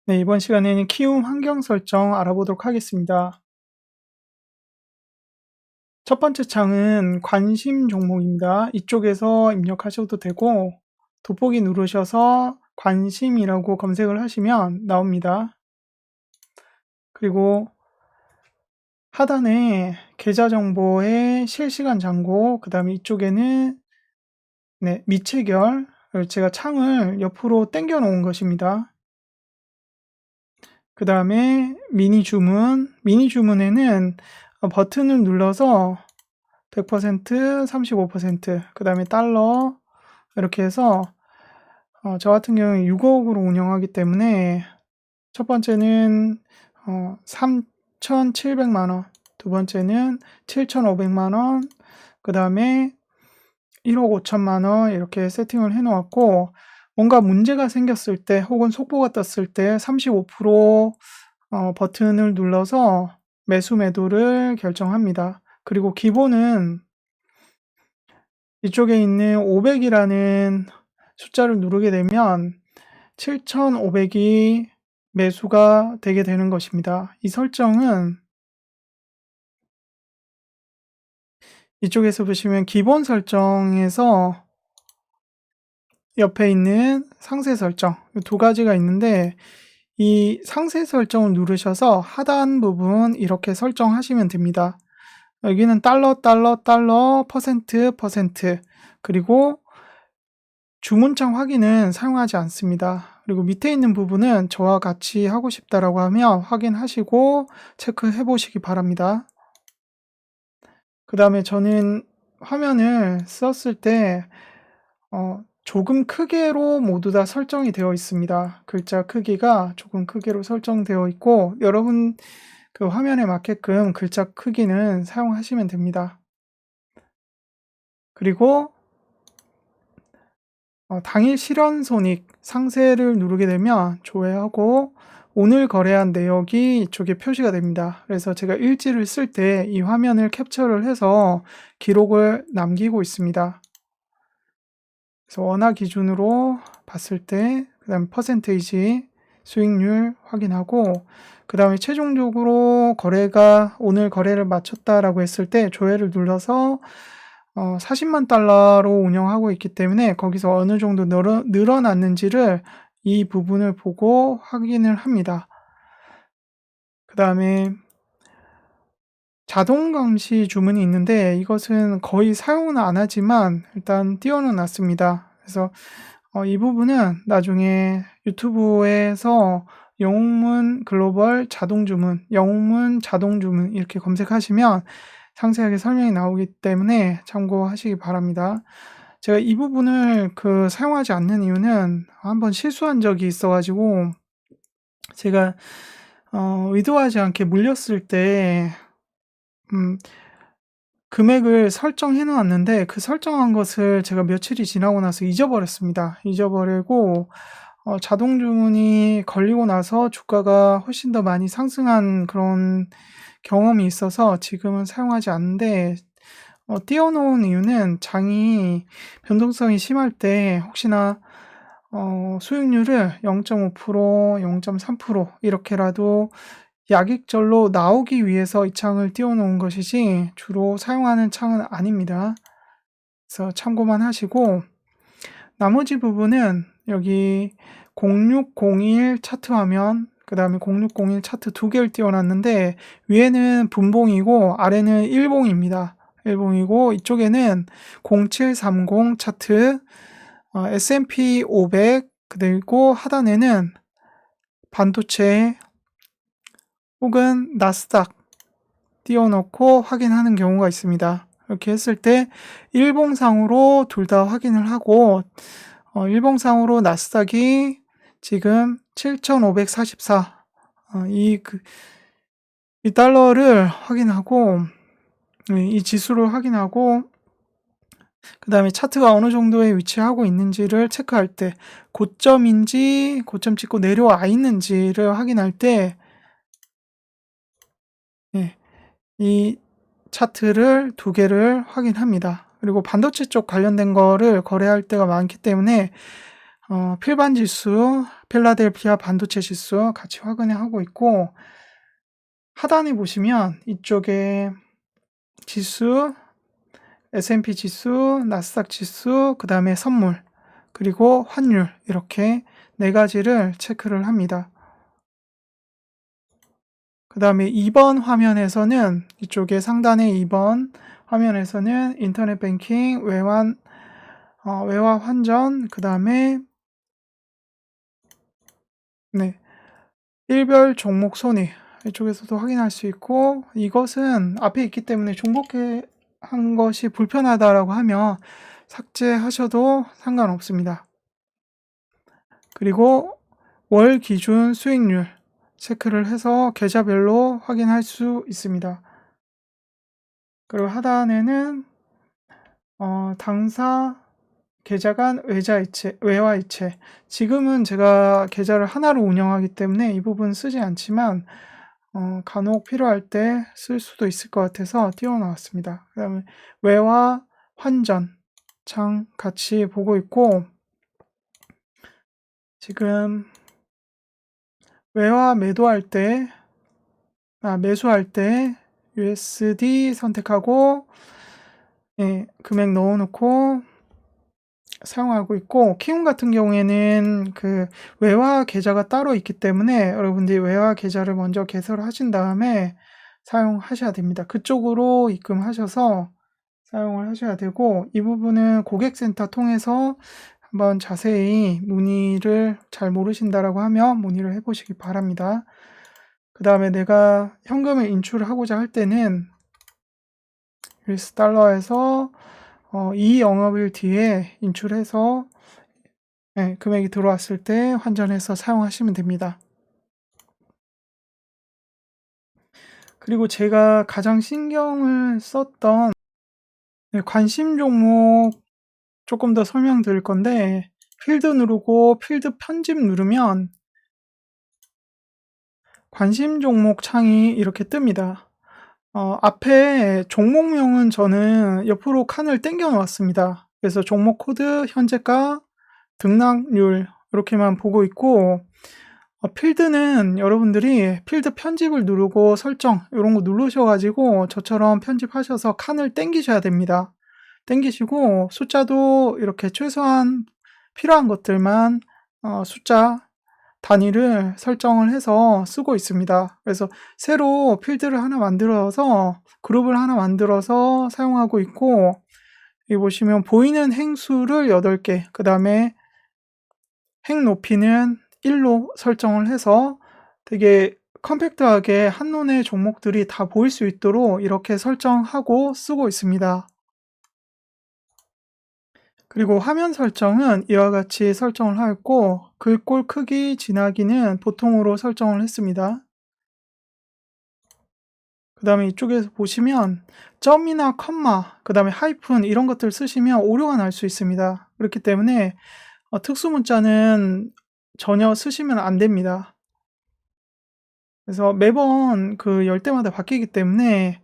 네, 이번 시간에는 키움 환경 설정 알아보도록 하겠습니다. 첫 번째 창은 관심 종목입니다. 이쪽에서 입력하셔도 되고, 돋보기 누르셔서 관심이라고 검색을 하시면 나옵니다. 그리고 하단에 계좌 정보의 실시간 잔고, 그 다음에 이쪽에는 미체결, 제가 창을 옆으로 당겨 놓은 것입니다. 그 다음에 미니 주문에는 버튼을 눌러서 100%, 35%, 그 다음에 달러, 이렇게 해서 저 같은 경우는 6억으로 운영하기 때문에 첫 번째는 3,700만 원, 두 번째는 7,500만 원, 그 다음에 1억 5천만 원 이렇게 세팅을 해 놓았고, 뭔가 문제가 생겼을 때 혹은 속보가 떴을 때 35% 버튼을 눌러서 매수 매도를 결정합니다. 그리고 기본은 이쪽에 있는 500이라는 숫자를 누르게 되면 7,500이 매수가 되게 되는 것입니다. 이 설정은 이쪽에서 보시면 기본 설정에서 옆에 있는 상세 설정 두 가지가 있는데, 이 상세 설정을 누르셔서 하단 부분 이렇게 설정하시면 됩니다. 여기는 달러, 퍼센트, 그리고 주문창 확인은 사용하지 않습니다. 그리고 밑에 있는 부분은 저와 같이 하고 싶다라고 하면 확인하시고 체크해 보시기 바랍니다. 그 다음에 저는 화면을 썼을 때 조금 크게로 모두 다 설정이 되어 있습니다. 글자 크기가 조금 크게로 설정되어 있고, 여러분 그 화면에 맞게끔 글자 크기는 사용하시면 됩니다. 그리고 당일 실현 손익 상세를 누르게 되면 조회하고 오늘 거래한 내역이 이쪽에 표시가 됩니다. 그래서 제가 일지를 쓸 때 이 화면을 캡처를 해서 기록을 남기고 있습니다. 그래서 원화 기준으로 봤을 때, 그 다음에 퍼센테이지, 수익률 확인하고, 그 다음에 최종적으로 오늘 거래를 마쳤다라고 했을 때 조회를 눌러서 40만 달러로 운영하고 있기 때문에 거기서 어느 정도 늘어났는지를 이 부분을 보고 확인을 합니다. 그 다음에 자동 감시 주문이 있는데 이것은 거의 사용은 안 하지만 일단 띄워는 놨습니다. 그래서 이 부분은 나중에 유튜브에서 영웅문 글로벌 자동 주문, 영웅문 자동 주문 이렇게 검색하시면 상세하게 설명이 나오기 때문에 참고하시기 바랍니다. 제가 이 부분을 사용하지 않는 이유는 한번 실수한 적이 있어가지고, 제가 의도하지 않게 물렸을 때 금액을 설정해 놓았는데 그 설정한 것을 제가 며칠이 지나고 나서 잊어버렸습니다. 잊어버리고 자동 주문이 걸리고 나서 주가가 훨씬 더 많이 상승한 그런 경험이 있어서 지금은 사용하지 않는데, 띄워 놓은 이유는 장이 변동성이 심할 때 혹시나 수익률을 0.5%, 0.3% 이렇게라도 약익절로 나오기 위해서 이 창을 띄워 놓은 것이지 주로 사용하는 창은 아닙니다. 그래서 참고만 하시고, 나머지 부분은 여기 0601 차트 화면, 그 다음에 0601 차트 두 개를 띄워 놨는데 위에는 분봉이고 아래는 일봉입니다. 일봉이고 이쪽에는 0730 차트, S&P 500, 그리고 하단에는 반도체 혹은 나스닥 띄워놓고 확인하는 경우가 있습니다. 이렇게 했을 때 일봉상으로 둘 다 확인을 하고, 일봉상으로 나스닥이 지금 7,544, 이 달러를 확인하고, 이 지수를 확인하고, 그 다음에 차트가 어느 정도에 위치하고 있는지를 체크할 때, 고점인지 고점 찍고 내려와 있는지를 확인할 때, 이 차트를 두 개를 확인합니다. 그리고 반도체 쪽 관련된 거를 거래할 때가 많기 때문에 필반 지수, 필라델피아 반도체 지수 같이 확인하고 있고, 하단에 보시면 이쪽에 지수, S&P 지수, 나스닥 지수, 그 다음에 선물, 그리고 환율, 이렇게 네 가지를 체크를 합니다. 그 다음에 2번 화면에서는, 이쪽에 상단의 2번 화면에서는 인터넷 뱅킹, 외화 환전, 그 다음에 네, 일별 종목 손익, 이쪽에서도 확인할 수 있고, 이것은 앞에 있기 때문에 중복한 것이 불편하다라고 하면 삭제하셔도 상관없습니다. 그리고 월 기준 수익률 체크를 해서 계좌별로 확인할 수 있습니다. 그리고 하단에는 당사 계좌 간 외화 이체. 지금은 제가 계좌를 하나로 운영하기 때문에 이 부분 쓰지 않지만 간혹 필요할 때 쓸 수도 있을 것 같아서 띄워 나왔습니다. 그 다음에 외화 환전 창 같이 보고 있고, 지금 외화 매수할 때 USD 선택하고, 예, 금액 넣어놓고 사용하고 있고, 키움 같은 경우에는 그 외화 계좌가 따로 있기 때문에 여러분들이 외화 계좌를 먼저 개설을 하신 다음에 사용하셔야 됩니다. 그쪽으로 입금하셔서 사용을 하셔야 되고, 이 부분은 고객센터 통해서 한번 자세히 문의를 잘 모르신다라고 하면 문의를 해보시기 바랍니다. 그 다음에 내가 현금을 인출하고자 할 때는 US 달러에서 이 영업일 뒤에 인출해서 금액이 들어왔을 때 환전해서 사용하시면 됩니다. 그리고 제가 가장 신경을 썼던 관심 종목 조금 더 설명드릴 건데, 필드 누르고 필드 편집 누르면 관심 종목 창이 이렇게 뜹니다. 앞에 종목명은 저는 옆으로 칸을 당겨 놓았습니다. 그래서 종목 코드, 현재가, 등락률 이렇게만 보고 있고, 필드는 여러분들이 필드 편집을 누르고 설정 이런 거 누르셔가지고 저처럼 편집하셔서 칸을 당기셔야 됩니다. 당기시고 숫자도 이렇게 최소한 필요한 것들만 숫자 단위를 설정을 해서 쓰고 있습니다. 그래서 새로 필드를 하나 만들어서 그룹을 하나 만들어서 사용하고 있고, 여기 보시면 보이는 행수를 8개, 그 다음에 행 높이는 1로 설정을 해서 되게 컴팩트하게 한눈에 종목들이 다 보일 수 있도록 이렇게 설정하고 쓰고 있습니다. 그리고 화면 설정은 이와 같이 설정을 하였고, 글꼴 크기 진하기는 보통으로 설정을 했습니다. 그 다음에 이쪽에서 보시면 점이나 컴마, 그 다음에 하이픈 이런 것들 쓰시면 오류가 날 수 있습니다. 그렇기 때문에 특수 문자는 전혀 쓰시면 안 됩니다. 그래서 매번 열 때마다 바뀌기 때문에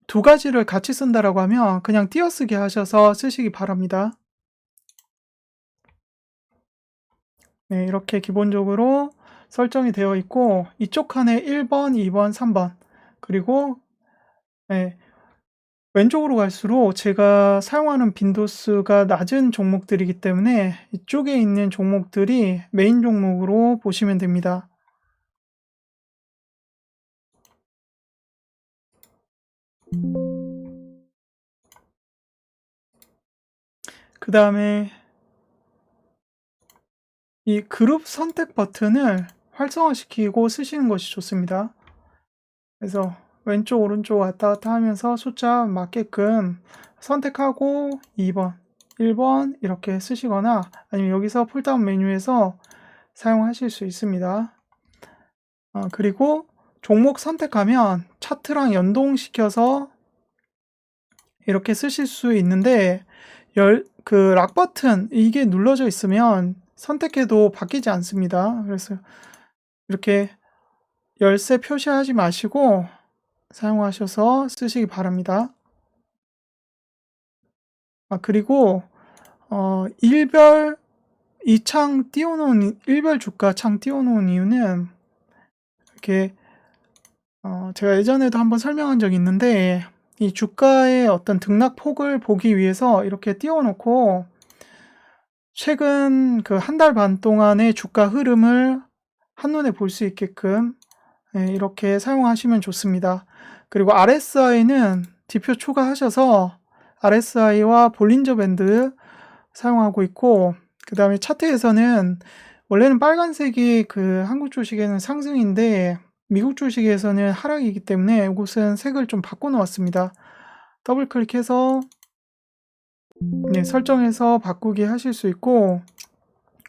두 가지를 같이 쓴다라고 하면 그냥 띄어쓰기 하셔서 쓰시기 바랍니다. 네, 이렇게 기본적으로 설정이 되어 있고, 이쪽 칸에 1번, 2번, 3번, 그리고 네, 왼쪽으로 갈수록 제가 사용하는 빈도수가 낮은 종목들이기 때문에 이쪽에 있는 종목들이 메인 종목으로 보시면 됩니다. 그 다음에 이 그룹 선택 버튼을 활성화시키고 쓰시는 것이 좋습니다. 그래서 왼쪽 오른쪽 왔다 갔다 하면서 숫자 맞게끔 선택하고 2번, 1번 이렇게 쓰시거나, 아니면 여기서 폴다운 메뉴에서 사용하실 수 있습니다. 그리고 종목 선택하면 차트랑 연동시켜서 이렇게 쓰실 수 있는데, 락 버튼 이게 눌러져 있으면 선택해도 바뀌지 않습니다. 그래서 이렇게 열쇠 표시하지 마시고 사용하셔서 쓰시기 바랍니다. 그리고 일별 이 창 띄워놓은 일별 주가 창 띄워놓은 이유는 이렇게 제가 예전에도 한번 설명한 적이 있는데 이 주가의 어떤 등락폭을 보기 위해서 이렇게 띄워놓고 최근 그 한 달 반 동안의 주가 흐름을 한눈에 볼 수 있게끔 이렇게 사용하시면 좋습니다. 그리고 RSI는 지표 추가하셔서 RSI와 볼린저 밴드 사용하고 있고, 그 다음에 차트에서는 원래는 빨간색이 그 한국 주식에는 상승인데 미국 주식에서는 하락이기 때문에 이곳은 색을 좀 바꿔 놓았습니다. 더블 클릭해서 설정해서 바꾸기 하실 수 있고,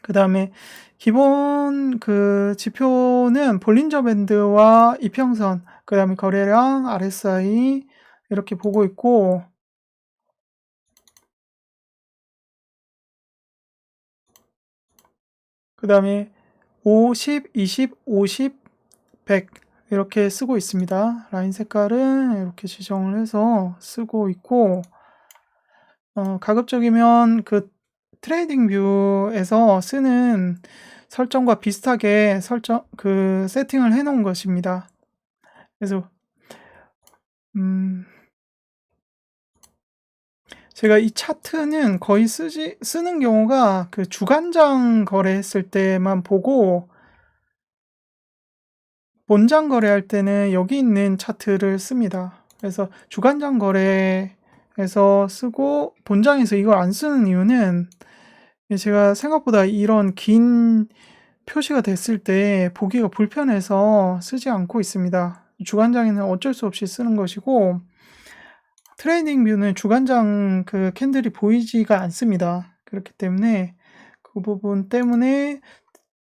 그 다음에 기본 그 지표는 볼린저 밴드와 이평선, 그 다음에 거래량, RSI 이렇게 보고 있고, 그 다음에 50, 20, 50, 100 이렇게 쓰고 있습니다. 라인 색깔은 이렇게 지정을 해서 쓰고 있고, 가급적이면 그 트레이딩 뷰에서 쓰는 설정과 비슷하게 세팅을 해 놓은 것입니다. 그래서 제가 이 차트는 거의 쓰는 경우가 그 주간장 거래했을 때만 보고, 본장 거래할 때는 여기 있는 차트를 씁니다. 그래서 주간장 거래에서 쓰고 본장에서 이걸 안 쓰는 이유는 제가 생각보다 이런 긴 표시가 됐을 때 보기가 불편해서 쓰지 않고 있습니다. 주간장에는 어쩔 수 없이 쓰는 것이고, 트레이딩 뷰는 주간장 그 캔들이 보이지가 않습니다. 그렇기 때문에 그 부분 때문에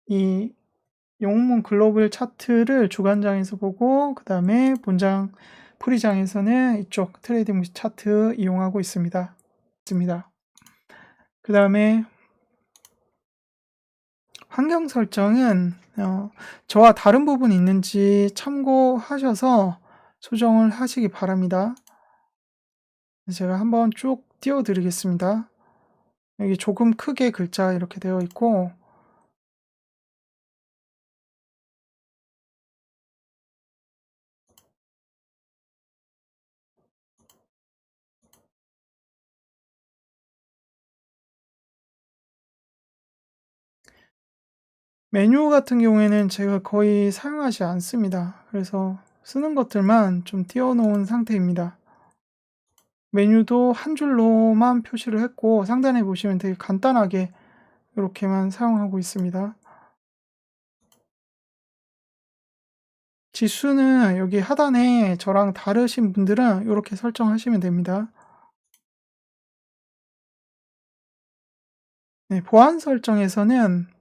이 영웅문 글로벌 차트를 주간장에서 보고, 그 다음에 본장 프리장에서는 이쪽 트레이딩 뷰 차트 이용하고 있습니다. 그 다음에 환경 설정은 저와 다른 부분이 있는지 참고하셔서 조정을 하시기 바랍니다. 제가 한번 쭉 띄워드리겠습니다. 여기 조금 크게 글자 이렇게 되어 있고, 메뉴 같은 경우에는 제가 거의 사용하지 않습니다. 그래서 쓰는 것들만 좀 띄워놓은 상태입니다. 메뉴도 한 줄로만 표시를 했고, 상단에 보시면 되게 간단하게 이렇게만 사용하고 있습니다. 지수는 여기 하단에 저랑 다르신 분들은 이렇게 설정하시면 됩니다. 보안 설정에서는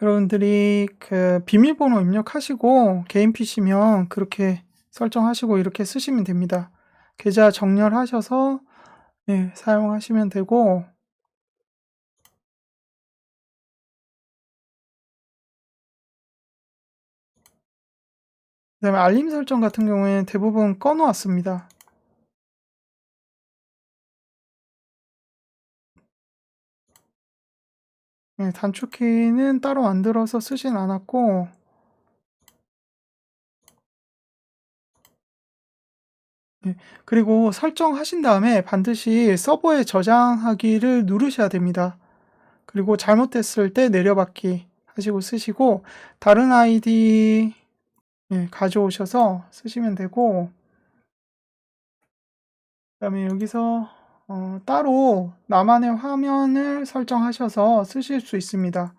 여러분들이 그 비밀번호 입력하시고 개인 PC면 그렇게 설정하시고 이렇게 쓰시면 됩니다. 계좌 정렬하셔서 사용하시면 되고, 그 다음에 알림 설정 같은 경우에는 대부분 꺼놓았습니다. 단축키는 따로 만들어서 쓰진 않았고, 그리고 설정하신 다음에 반드시 서버에 저장하기를 누르셔야 됩니다. 그리고 잘못됐을 때 내려받기 하시고 쓰시고, 다른 아이디 가져오셔서 쓰시면 되고, 그 다음에 여기서 따로 나만의 화면을 설정하셔서 쓰실 수 있습니다.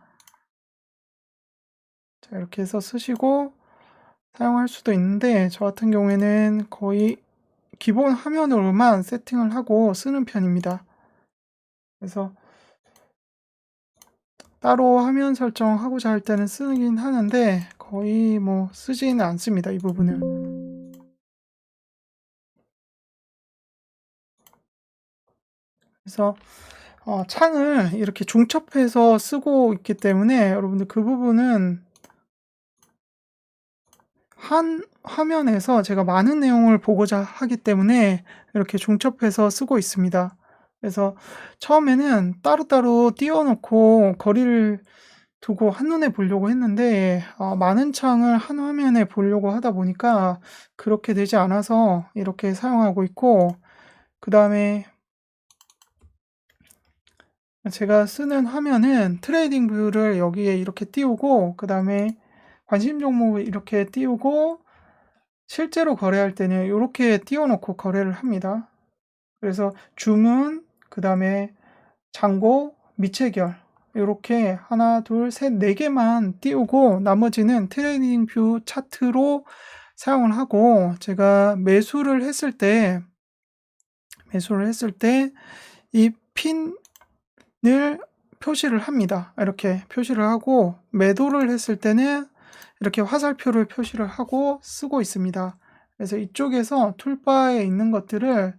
자, 이렇게 해서 쓰시고 사용할 수도 있는데, 저 같은 경우에는 거의 기본 화면으로만 세팅을 하고 쓰는 편입니다. 그래서 따로 화면 설정하고자 할 때는 쓰긴 하는데 거의 뭐 쓰지는 않습니다, 이 부분은. 그래서 창을 이렇게 중첩해서 쓰고 있기 때문에 여러분들 그 부분은 한 화면에서 제가 많은 내용을 보고자 하기 때문에 이렇게 중첩해서 쓰고 있습니다. 그래서 처음에는 따로따로 띄워 놓고 거리를 두고 한눈에 보려고 했는데 많은 창을 한 화면에 보려고 하다 보니까 그렇게 되지 않아서 이렇게 사용하고 있고, 그다음에 제가 쓰는 화면은 트레이딩 뷰를 여기에 이렇게 띄우고, 그다음에 관심 종목을 이렇게 띄우고, 실제로 거래할 때는 이렇게 띄워 놓고 거래를 합니다. 그래서 주문, 그다음에 잔고, 미체결 이렇게 하나, 둘, 셋, 네 개만 띄우고 나머지는 트레이딩 뷰 차트로 사용을 하고, 제가 매수를 했을 때 이 핀을 표시를 합니다. 이렇게 표시를 하고, 매도를 했을 때는 이렇게 화살표를 표시를 하고 쓰고 있습니다. 그래서 이쪽에서 툴바에 있는 것들을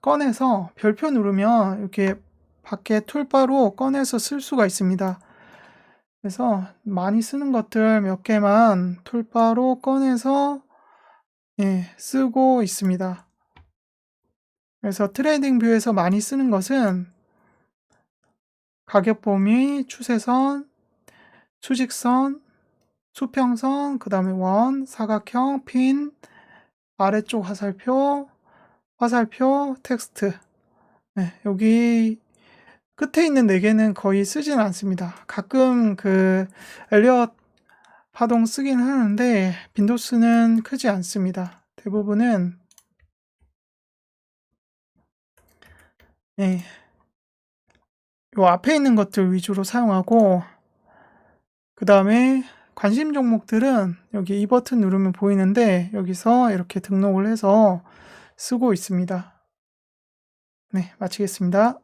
꺼내서 별표 누르면 이렇게 밖에 툴바로 꺼내서 쓸 수가 있습니다. 그래서 많이 쓰는 것들 몇 개만 툴바로 꺼내서 쓰고 있습니다. 그래서 트레이딩 뷰에서 많이 쓰는 것은 가격 범위, 추세선, 수직선, 수평선, 그 다음에 원, 사각형, 핀, 아래쪽 화살표, 텍스트. 여기 끝에 있는 4개는 거의 쓰진 않습니다. 가끔 그 엘리엇 파동 쓰긴 하는데 빈도수는 크지 않습니다. 대부분은 요 앞에 있는 것들 위주로 사용하고, 그 다음에 관심 종목들은 여기 이 버튼 누르면 보이는데 여기서 이렇게 등록을 해서 쓰고 있습니다. 네, 마치겠습니다.